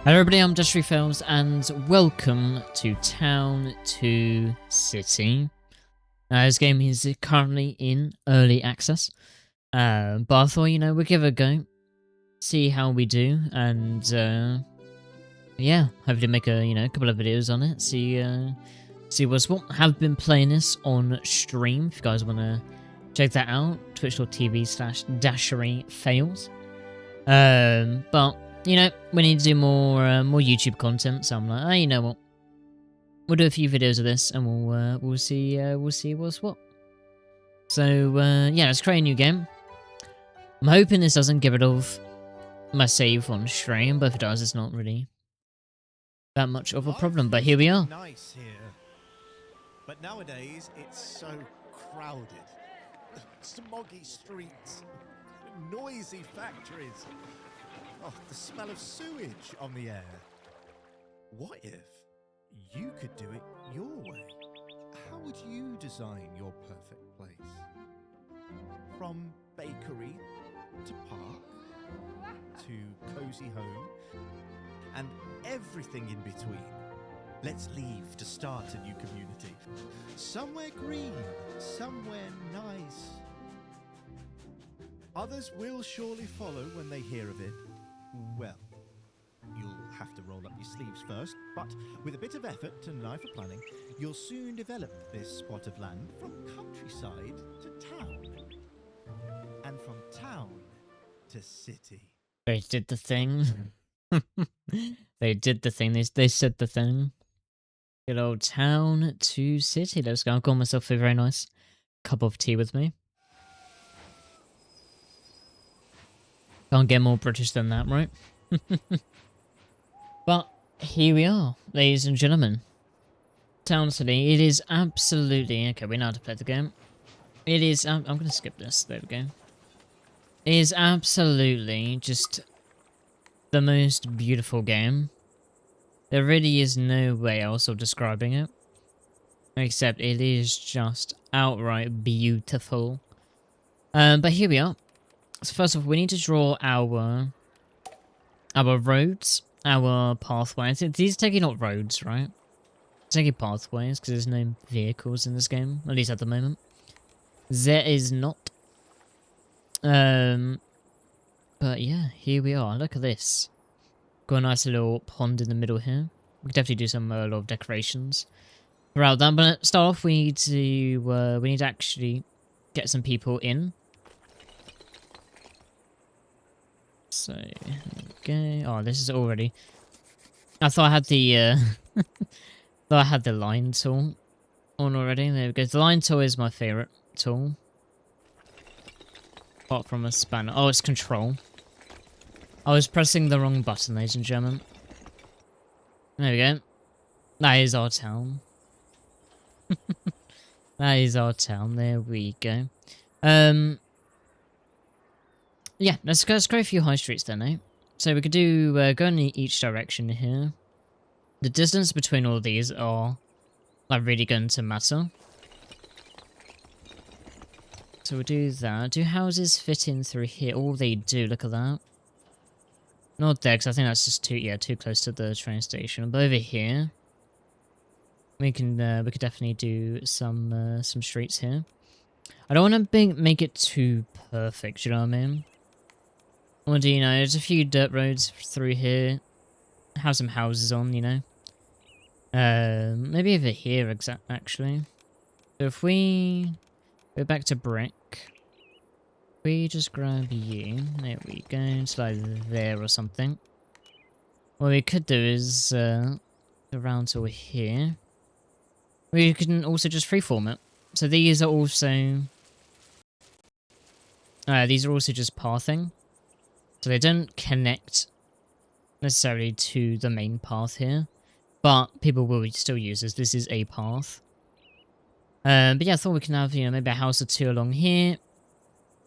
Hello everybody, I'm Destry Fails and welcome to Town 2 City. This game is currently in early access, but I thought, we'd give it a go, see how we do, and yeah, hopefully make a couple of videos on it, see what's what. Have been playing this on stream, if you guys want to check that out, twitch.tv/DasheryFails. But we need to do more YouTube content. So I'm like, you know what? We'll do a few videos of this, and we'll see what's what. So yeah, let's create a new game. I'm hoping this doesn't get rid of my save on stream, but if it does, it's not really that much of a problem. But here we are. Nice here, but nowadays it's so crowded. Smoggy streets, noisy factories. Oh, the smell of sewage on the air. What if you could do it your way? How would you design your perfect place? From bakery to park to cozy home and everything in between. Let's leave to start a new community. Somewhere green, somewhere nice. Others will surely follow when they hear of it. Well, you'll have to roll up your sleeves first, but with a bit of effort and an eye for planning, you'll soon develop this spot of land from countryside to town. And from town to city. They did the thing. They did the thing. They said the thing. Good old Town to City. Let's go. I've got myself a very nice cup of tea with me. Can't get more British than that, right? But here we are, ladies and gentlemen. Town City. It is absolutely... Okay, we know how to play the game. It is... I'm going to skip this. There we go. It is absolutely just the most beautiful game. There really is no way else of describing it. Except it is just outright beautiful. But here we are. So first of all, we need to draw our roads, our pathways. These are taking not roads, right? Taking pathways, because there's no vehicles in this game, at least at the moment. There is not. But yeah, here we are. Look at this. Got a nice little pond in the middle here. We could definitely do some a lot of decorations throughout that. But to start off, we need to actually get some people in. So, okay. Oh, this is already... I thought I had the, thought I had the line tool on already. There we go. The line tool is my favourite tool. Apart from a spanner. Oh, it's control. I was pressing the wrong button, ladies and gentlemen. There we go. That is our town. That is our town. There we go. Yeah, let's go a few high streets then, eh? So we could do, go in each direction here. The distance between all of these are, like, really going to matter. So we'll do that. Do houses fit in through here? Oh, they do, look at that. Not there, because I think that's just too close to the train station. But over here, we could definitely do some streets here. I don't want to make it too perfect, you know what I mean? Or do there's a few dirt roads through here. Have some houses on, maybe over here, actually. So if we go back to brick, we just grab you. There we go. Slide there or something. What we could do is go around to here. We can also just freeform it. So these are also just pathing. So they don't connect necessarily to the main path here, but people will still use this. This is a path. But yeah, I thought we can have, maybe a house or two along here.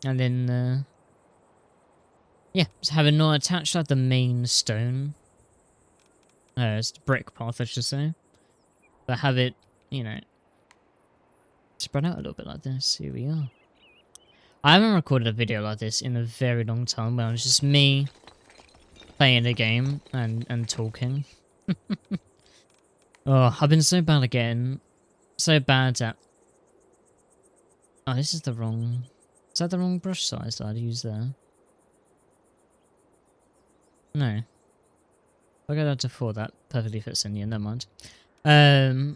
And then, yeah, just have it not attached like the main stone. It's the brick path, I should say. But have it, spread out a little bit like this. Here we are. I haven't recorded a video like this in a very long time, when it's just me playing the game and talking. Oh, I've been so bad again. So bad at... Oh, this is the wrong... Is that the wrong brush size that I'd use there? No. I'll go down to 4, that perfectly fits in, yeah, never mind. But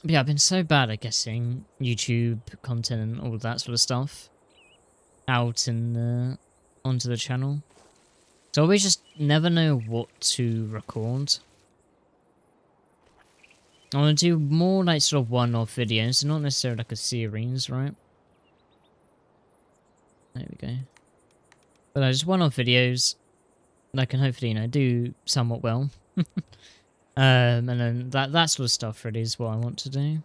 yeah, I've been so bad at getting YouTube content and all that sort of stuff out and onto the channel. So I always just never know what to record. I want to do more like sort of one-off videos, not necessarily like a series, right? There we go. But just one-off videos that can hopefully, you know, do somewhat well. And then that sort of stuff really is what I want to do.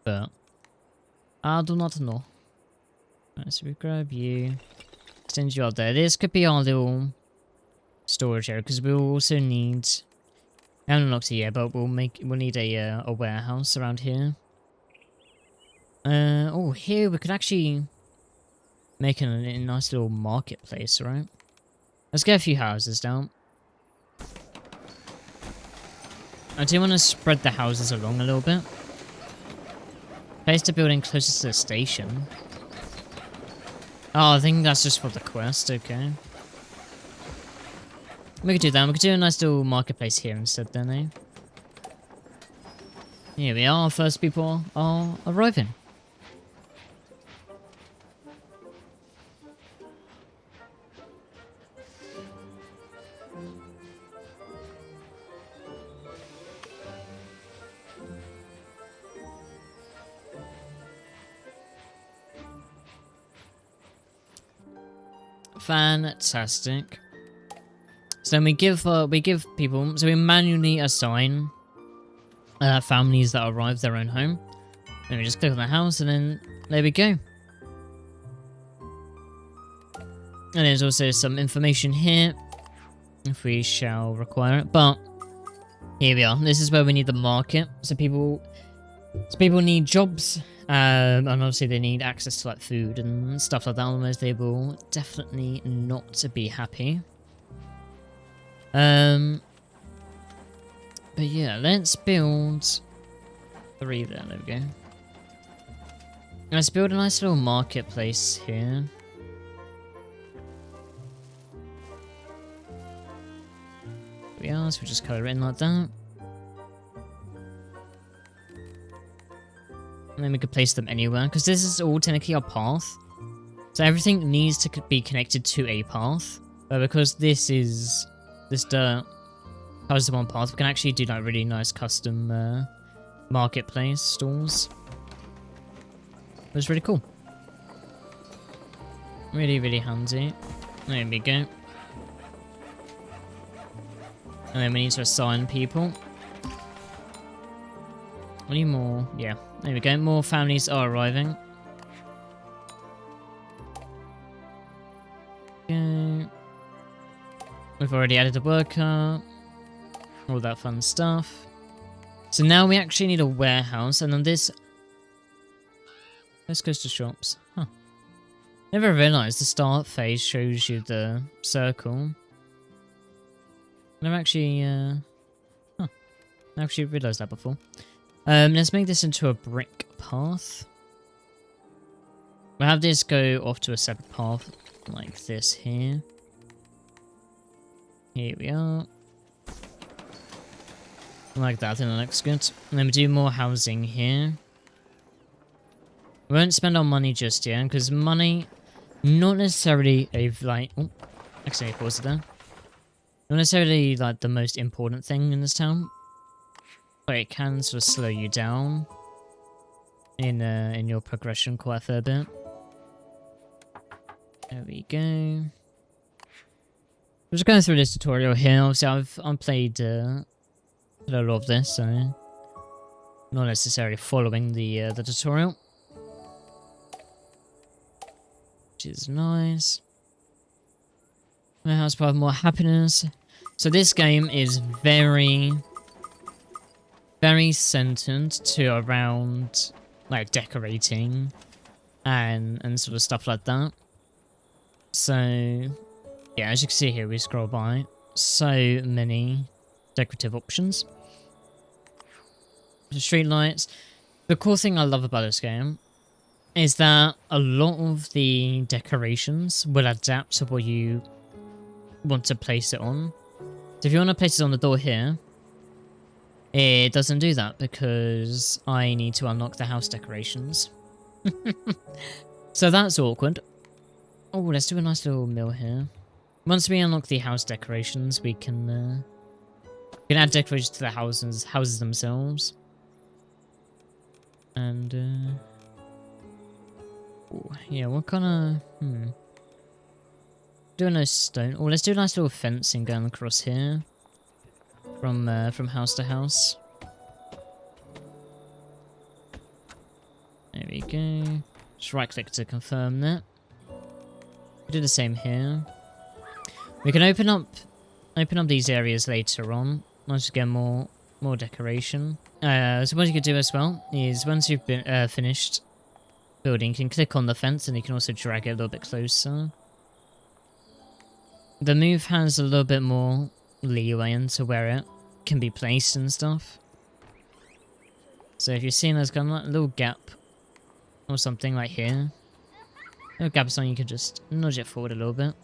But I do not know. Right, so we grab you, extend you out there. This could be our little storage area because we'll also need... I haven't unlocked it yet, but we'll need a warehouse around here. Oh, here we could actually make a nice little marketplace, right? Let's get a few houses down. I do want to spread the houses along a little bit. Place the building closest to the station. Oh, I think that's just for the quest, okay. We could do that. We could do a nice little marketplace here instead then, eh? Here we are, first people are arriving. Fantastic. So then we give people, so we manually assign families that arrive their own home. And we just click on the house and then there we go. And there's also some information here, if we shall require it. But here we are. This is where we need the market. So people need jobs, and obviously they need access to like food and stuff like that. Otherwise, they will definitely not be happy. But yeah, let's build 3 there. There we go. Let's build a nice little marketplace here. There we are, so we just color it in like that. And then we could place them anywhere, because this is all technically a path. So everything needs to be connected to a path. But because this dirt covers the one path, we can actually do like really nice custom marketplace stalls. It's really cool. Really, really handy. There we go. And then we need to assign people. We need more. Yeah, there we go. More families are arriving. Okay. We've already added a worker. All that fun stuff. So now we actually need a warehouse. And then this... Let's go to shops. Huh. Never realised the start phase shows you the circle. Never actually... Huh. I actually realised that before. Let's make this into a brick path. We'll have this go off to a separate path, like this here. Here we are. Like that, and that looks good. And then we do more housing here. We won't spend our money just yet, because money, not necessarily a, like... Oh, accidentally paused it there. Not necessarily, like, the most important thing in this town. But it can sort of slow you down in your progression quite a fair bit. There we go. I'm just going through this tutorial here. Obviously, I've played a lot of this, so not necessarily following the tutorial, which is nice. My house provides more happiness. So this game is very centered to around like decorating and sort of stuff like that. So Yeah, as you can see here, we scroll by so many decorative options. The street lights. The cool thing I love about this game is that a lot of the decorations will adapt to what you want to place it on. So if you want to place it on the door here, it doesn't do that because I need to unlock the house decorations. So that's awkward. Oh, let's do a nice little mill here. Once we unlock the house decorations, we can add decorations to the houses themselves. And ooh, yeah, what kind of do a nice stone. Oh, let's do a nice little fencing going across here from house to house. There we go. Just right click to confirm that. Do the same here. We can open up these areas later on. Once we get more decoration. So what you could do as well is once you've been finished building, you can click on the fence and you can also drag it a little bit closer. The move has a little bit more leeway into where it can be placed and stuff. So if you're seeing there's kind of like a little gap or something like here, a little gap is something you can just nudge it forward a little bit,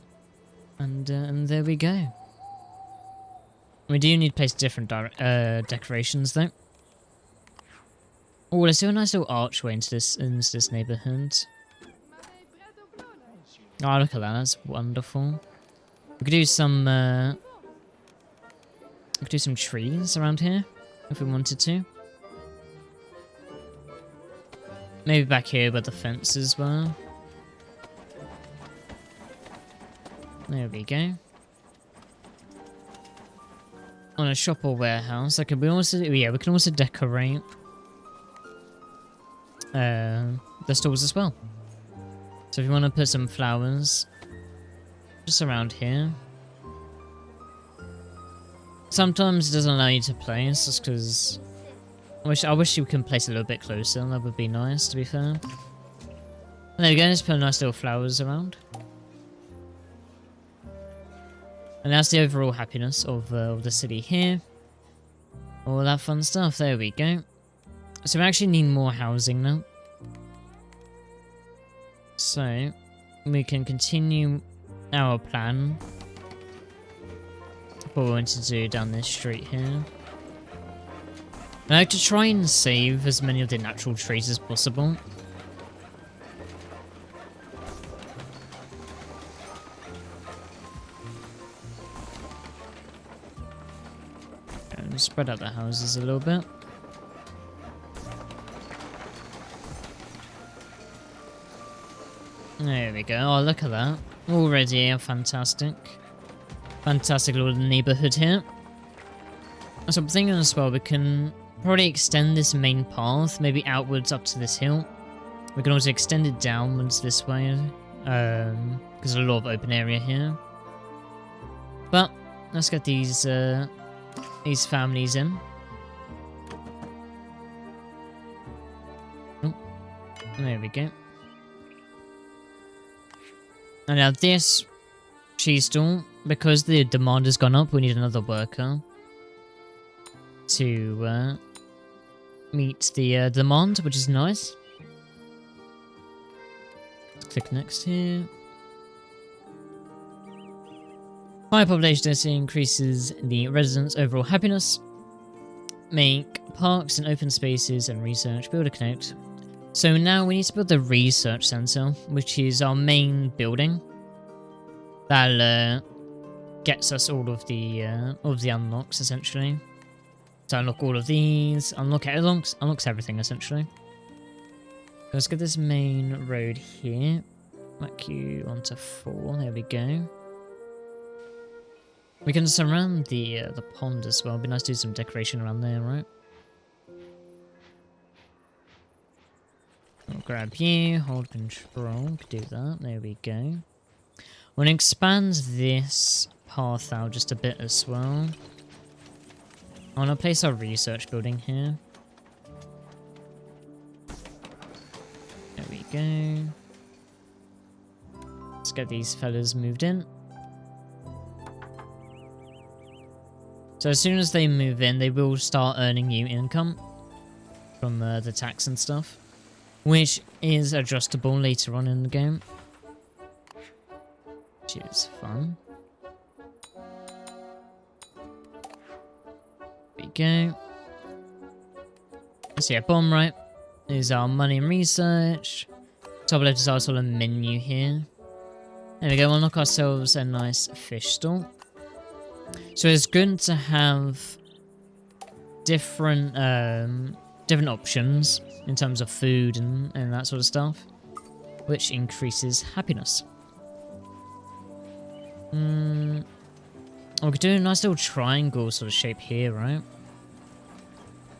and there we go. We do need to place different decorations though. Oh, let's do a nice little archway into this neighborhood. Oh, look at that! That's wonderful. We could do some trees around here if we wanted to. Maybe back here where the fences were. There we go. On a shop or warehouse, we can also decorate the stalls as well. So if you want to put some flowers just around here. Sometimes it doesn't allow you to place just because I wish you can place it a little bit closer. That would be nice, to be fair. And there we go, just put nice little flowers around. And that's the overall happiness of the city here. All that fun stuff. There we go. So we actually need more housing now. So we can continue our plan. What we want to do down this street here. I like to try and save as many of the natural trees as possible. And spread out the houses a little bit. There we go. Oh, look at that. Already a fantastic little neighborhood here. So I'm thinking as well, we can probably extend this main path, maybe outwards up to this hill. We can also extend it downwards this way, because there's a lot of open area here. But let's get these families in. Oh, there we go. And now this cheese stall, because the demand has gone up, we need another worker to meet the demand, which is nice. Let's click next here. High population density increases the residents' overall happiness. Make parks and open spaces and research. Build a connect. So now we need to build the research center, which is our main building. That gets us all of the unlocks essentially. So unlock all of these, unlocks everything essentially. Let's get this main road here. Back you onto 4. There we go. We can surround the pond as well. It'd be nice to do some decoration around there, right? I'll grab you, hold control, do that, there we go. We're going to expand this path out just a bit as well. I want to place our research building here. There we go. Let's get these fellas moved in. So as soon as they move in, they will start earning you income from the tax and stuff, which is adjustable later on in the game, which is fun. There we go. So yeah, bottom right is our money and research. Top left is our sort of menu here. There we go, we'll knock ourselves a nice fish stall. So it's good to have different different options in terms of food and that sort of stuff, which increases happiness. We could do a nice little triangle sort of shape here, right?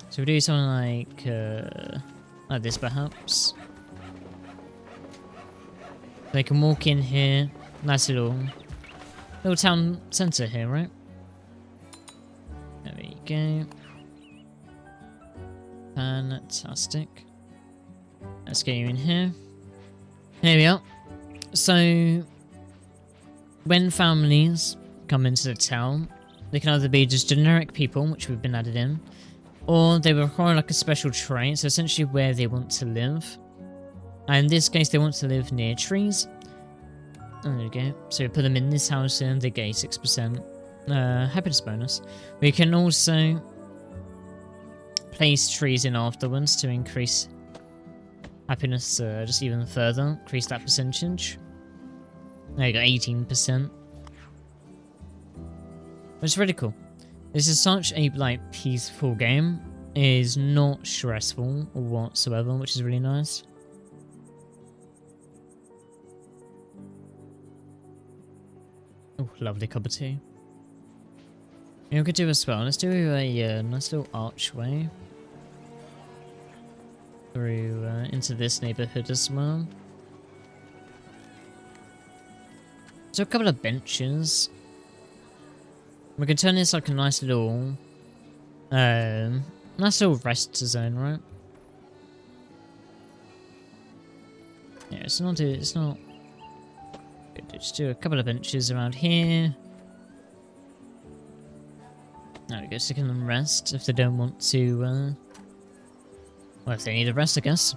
So we do something like this perhaps. They can walk in here. Nice little town centre here, right? There we go. Fantastic. Let's get you in here. Here we are. So, when families come into the town, they can either be just generic people, which we've been added in, or they require like a special trait, so essentially where they want to live. And in this case, they want to live near trees. There we go. So we put them in this house and they get a 6% happiness bonus. We can also place trees in afterwards to increase happiness just even further. Increase that percentage. There you go, 18%. Which is really cool. This is such a like peaceful game. It is not stressful whatsoever, which is really nice. Oh, lovely cup of tea. Yeah, we could do as well. Let's do a nice little archway through into this neighborhood as well. So a couple of benches. We can turn this like a nice little rest zone, right? Yeah, it's not. Just do a couple of benches around here. There we go, so can them rest if they don't want to, well, if they need a rest, I guess.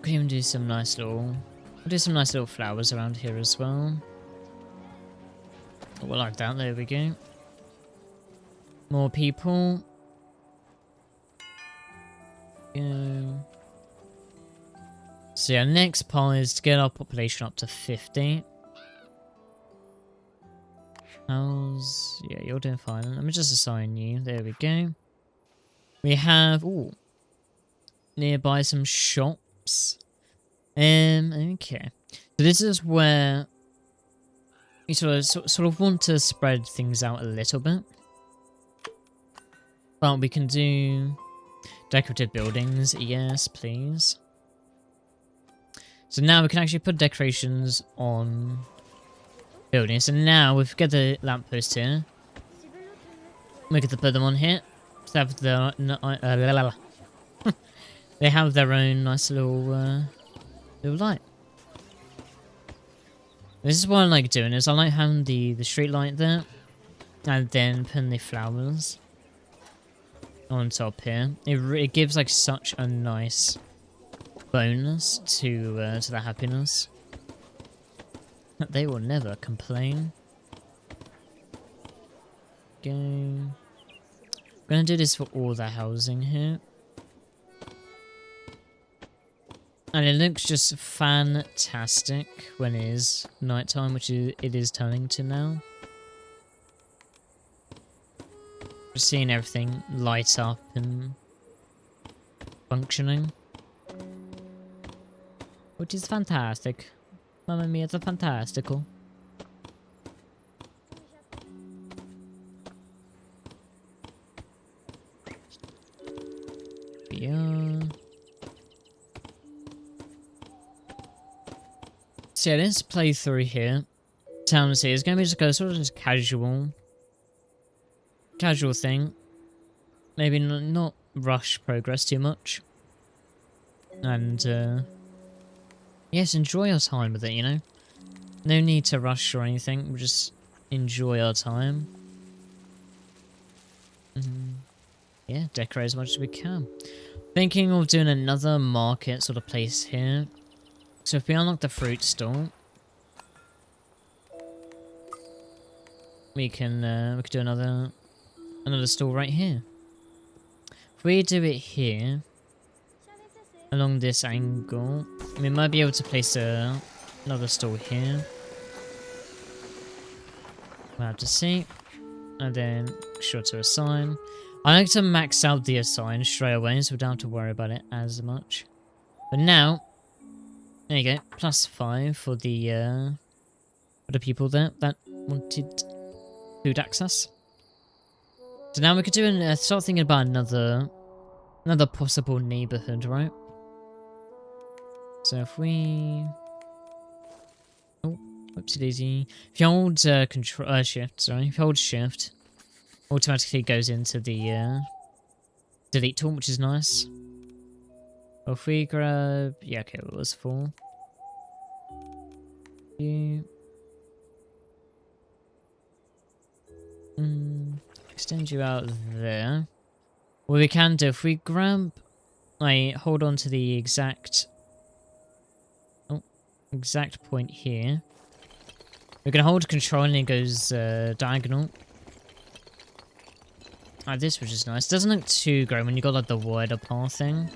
Could even do some nice little, flowers around here as well. Oh, like that, there we go. More people. Go. So yeah, next part is to get our population up to 50. Yeah, you're doing fine. Let me just assign you. There we go. We have, nearby some shops. Okay. So this is where we sort of want to spread things out a little bit. But we can do decorative buildings. Yes, please. So now we can actually put decorations on buildings. So now we've got the lamppost here. We get to put them on here. So have they have their own nice little light. This is what I like doing. Is I like having the street light there, and then putting the flowers on top here. It gives like such a nice bonus to the happiness. They will never complain. Go. I'm gonna do this for all the housing here. And it looks just fantastic when it is nighttime, which it is turning to now. Just seeing everything light up and functioning. Which is fantastic. Mamma mia, it's fantastical. Yeah. So yeah, this playthrough here, Town City, is going to be just a sort of just casual thing. Maybe not rush progress too much. And, yes, enjoy your time with it, you know? No need to rush or anything. We'll just enjoy our time. Yeah, decorate as much as we can. Thinking of doing another market sort of place here. So if we unlock the fruit stall, we can do another stall right here. If we do it here, along this angle, we might be able to place another stall here. We'll have to see. And then sure to assign. I like to max out the assign straight away, so we don't have to worry about it as much. But now, there you go, +5 for the people there that wanted food access. So now we could do start thinking about another possible neighborhood, right? So if we, oh, whoopsie daisy. If you hold shift, sorry, if you hold shift, automatically goes into the delete tool, which is nice. Or if we grab, yeah, okay, it was full. You extend you out there. What we can do, if we grab, like, hold on to the exact point here. We can hold control and it goes diagonal. Like this, which is nice. Doesn't look too great when you got like the wider path thing.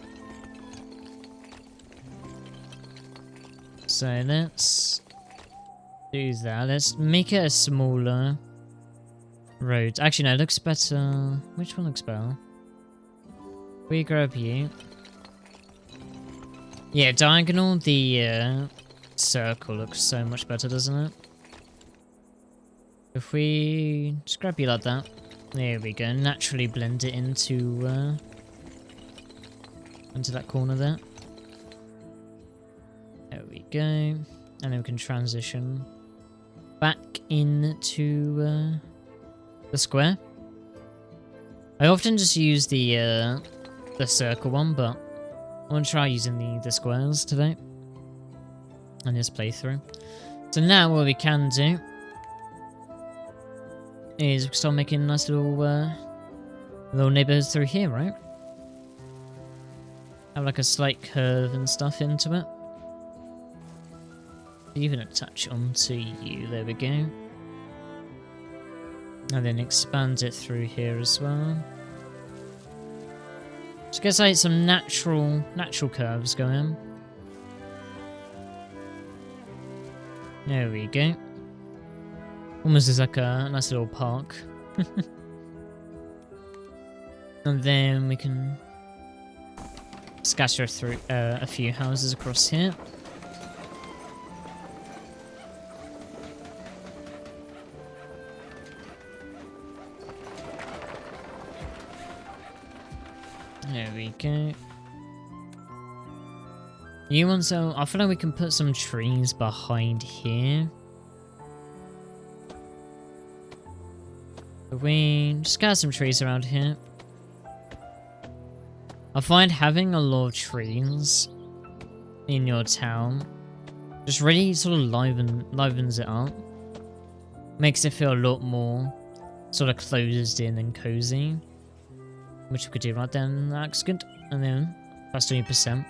So let's do that. Let's make it a smaller road. Actually, no, it looks better. Which one looks better? We grab you. Yeah, diagonal, the circle looks so much better, doesn't it? If we just grab you like that. There we go. Naturally blend it into that corner there. There we go. And then we can transition back into the square. I often just use the circle one, but I want to try using the squares today on this playthrough. So now what we can do is we can start making nice little neighborhoods through here, right? Have like a slight curve and stuff into it. Even a touch onto you, there we go. And then expand it through here as well. Just gets like some natural curves going. There we go. Almost as like a nice little park. And then we can scatter through a few houses across here. There we go. You want so I feel like we can put some trees behind here. We just got some trees around here. I find having a lot of trees in your town just really sort of livens it up. Makes it feel a lot more sort of closed in and cozy. Which we could do right then. That's good. And then plus 20%.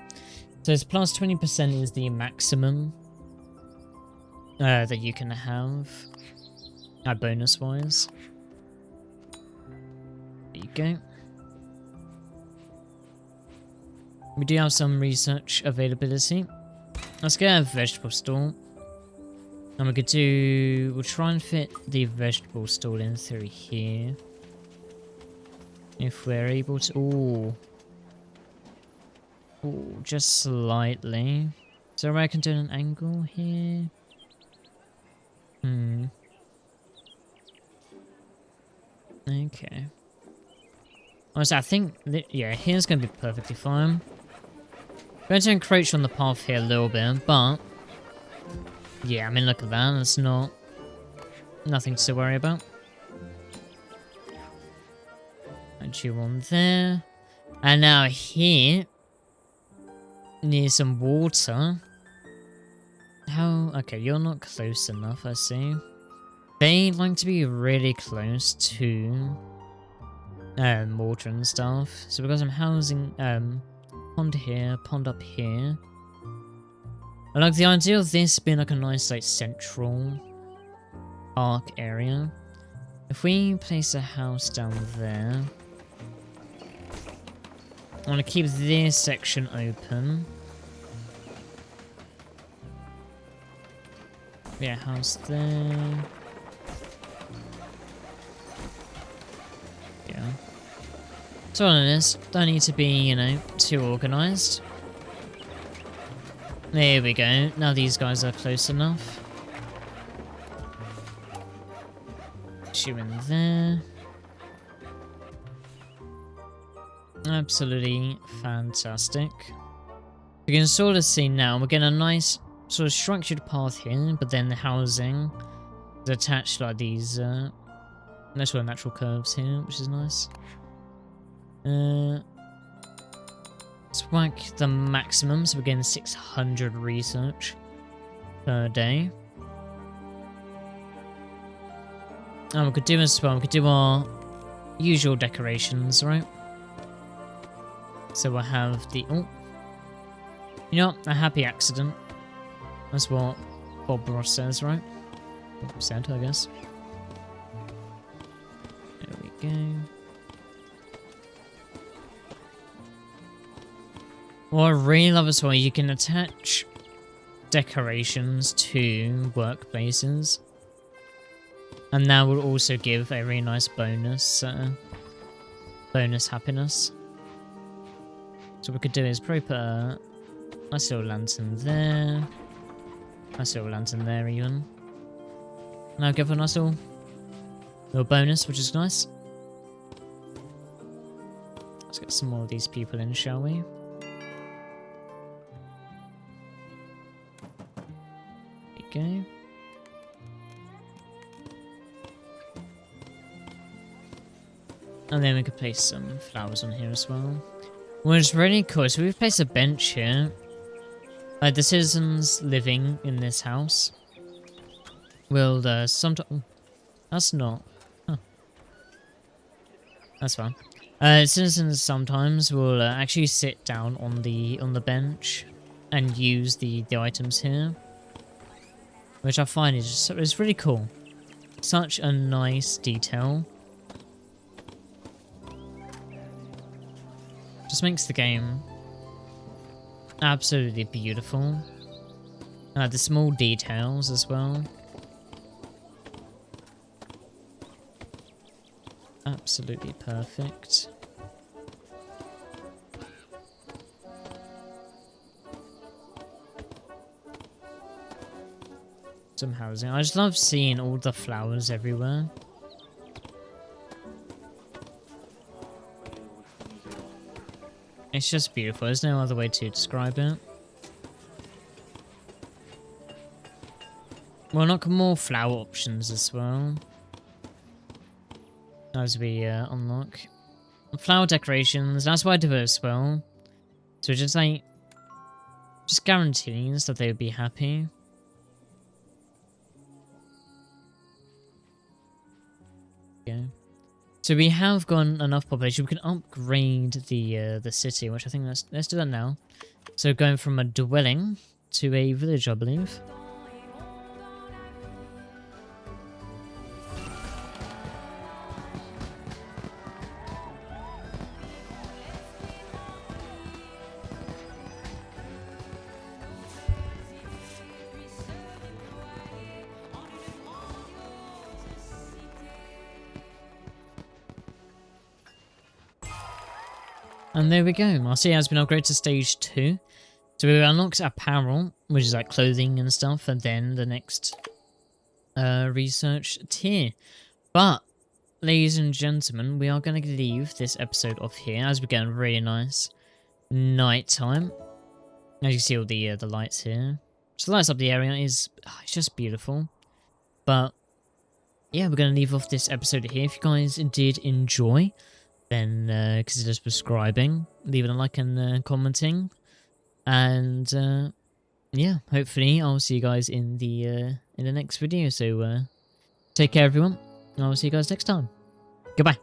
So it's plus 20% is the maximum that you can have bonus wise. There you go. We do have some research availability. Let's get a vegetable stall. And we'll try and fit the vegetable stall in through here. If we're able to... Ooh, just slightly. So I can do an angle here. Okay. Honestly, I think... yeah, here's going to be perfectly fine. I'm going to encroach on the path here a little bit, but... yeah, I mean, look at that. That's nothing to worry about. Put you on there. And now here, near some water, How... Okay, you're not close enough, I see. They like to be really close to water and stuff. So because I'm housing pond here, pond up here. I like the idea of this being like a nice like central park area. If we place a house down there, I want to keep this section open. Yeah, house there. Yeah. So honest, don't need to be, you know, too organised. There we go. Now these guys are close enough. Shoot in there. Absolutely fantastic. You can sort of see now, we're getting a nice sort of structured path here, but then the housing is attached like these natural curves here, which is nice. Let's whack the maximum, so we're getting 600 research per day. And we could do as well, we could do our usual decorations, right? So we'll have the... Oh. You know what? A happy accident. That's what Bob Ross says, right? Bob said, I guess. There we go. What I really love as well, you can attach decorations to workplaces. And that will also give a really nice bonus, bonus happiness. So what we could do is probably put a nice little lantern there. Nice little lantern there even. Now give a nice little bonus, which is nice. Let's get some more of these people in, shall we? There we go. And then we could place some flowers on here as well. Which is really cool. So we've placed a bench here. Like the citizens living in this house will sometimes... Oh, that's not... Huh. That's fine. Citizens sometimes will actually sit down on the bench and use the items here, which I find is just, it's really cool. Such a nice detail. Just makes the game absolutely beautiful. The small details as well. Absolutely perfect. Some housing. I just love seeing all the flowers everywhere. It's just beautiful. There's no other way to describe it. We'll unlock more flower options as well as we unlock flower decorations. That's why I do it as well. So just like, just guarantees that they would be happy. Yeah. So we have gotten enough population. We can upgrade the city, which I think let's do that now. So going from a dwelling to a village, I believe. And there we go. Marseille has been upgraded to stage 2. So we unlocked apparel, which is like clothing and stuff, and then the next research tier. But, ladies and gentlemen, we are going to leave this episode off here as we're getting really nice nighttime. As you can see all the lights here. So the lights up the area is it's just beautiful. But yeah, we're going to leave off this episode here. If you guys did enjoy, then consider subscribing, leaving a like and commenting. And yeah, hopefully I'll see you guys in the next video. So take care, everyone. And I'll see you guys next time. Goodbye.